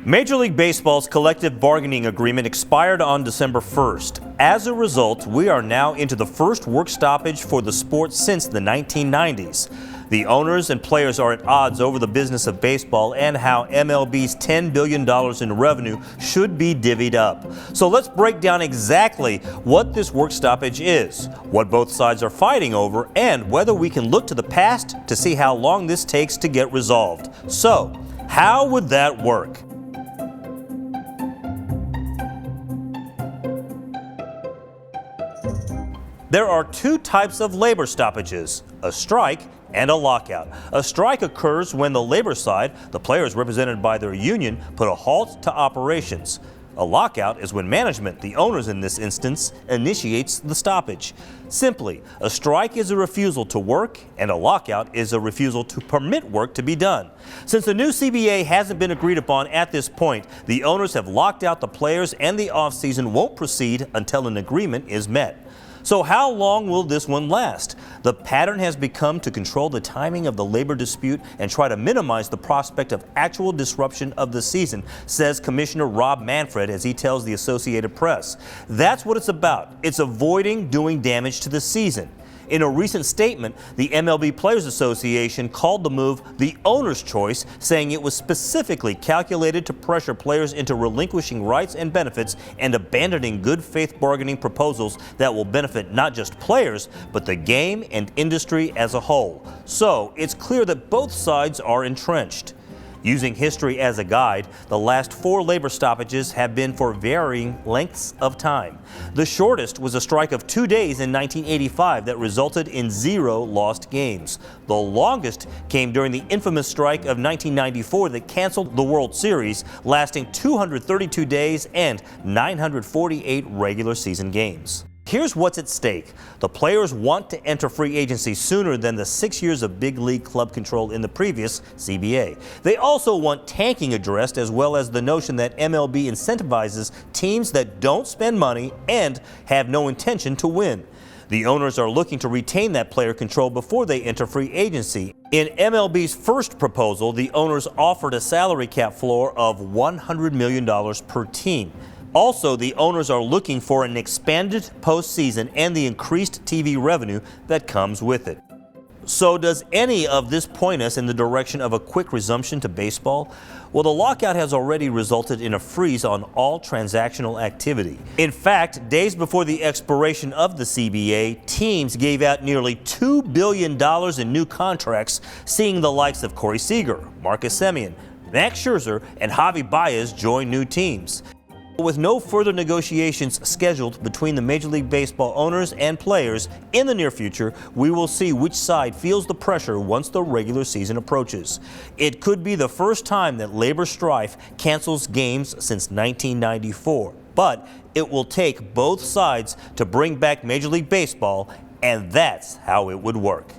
Major League Baseball's collective bargaining agreement expired on December 1st. As a result, we are now into the first work stoppage for the sport since the 1990s. The owners and players are at odds over the business of baseball and how MLB's $10 billion in revenue should be divvied up. So let's break down exactly what this work stoppage is, what both sides are fighting over, and whether we can look to the past to see how long this takes to get resolved. So, how would that work? There are two types of labor stoppages, a strike and a lockout. A strike occurs when the labor side, the players represented by their union, put a halt to operations. A lockout is when management, the owners in this instance, initiates the stoppage. Simply, a strike is a refusal to work and a lockout is a refusal to permit work to be done. Since the new CBA hasn't been agreed upon at this point, the owners have locked out the players and the offseason won't proceed until an agreement is met. So how long will this one last? The pattern has become to control the timing of the labor dispute and try to minimize the prospect of actual disruption of the season, says Commissioner Rob Manfred as he tells the Associated Press. That's what it's about. It's avoiding doing damage to the season. In a recent statement, the MLB Players Association called the move the owner's choice, saying it was specifically calculated to pressure players into relinquishing rights and benefits and abandoning good faith bargaining proposals that will benefit not just players, but the game and industry as a whole. So it's clear that both sides are entrenched. Using history as a guide, the last 4 labor stoppages have been for varying lengths of time. The shortest was a strike of 2 days in 1985 that resulted in 0 lost games. The longest came during the infamous strike of 1994 that canceled the World Series, lasting 232 days and 948 regular season games. Here's what's at stake. The players want to enter free agency sooner than the 6 years of big league club control in the previous CBA. They also want tanking addressed, as well as the notion that MLB incentivizes teams that don't spend money and have no intention to win. The owners are looking to retain that player control before they enter free agency. In MLB's first proposal, the owners offered a salary cap floor of $100 million per team. Also, the owners are looking for an expanded postseason and the increased TV revenue that comes with it. So does any of this point us in the direction of a quick resumption to baseball? Well, the lockout has already resulted in a freeze on all transactional activity. In fact, days before the expiration of the CBA, teams gave out nearly $2 billion in new contracts, seeing the likes of Corey Seager, Marcus Semien, Max Scherzer, and Javi Baez join new teams. With no further negotiations scheduled between the Major League Baseball owners and players in the near future, we will see which side feels the pressure once the regular season approaches. It could be the first time that labor strife cancels games since 1994, but it will take both sides to bring back Major League Baseball, and that's how it would work.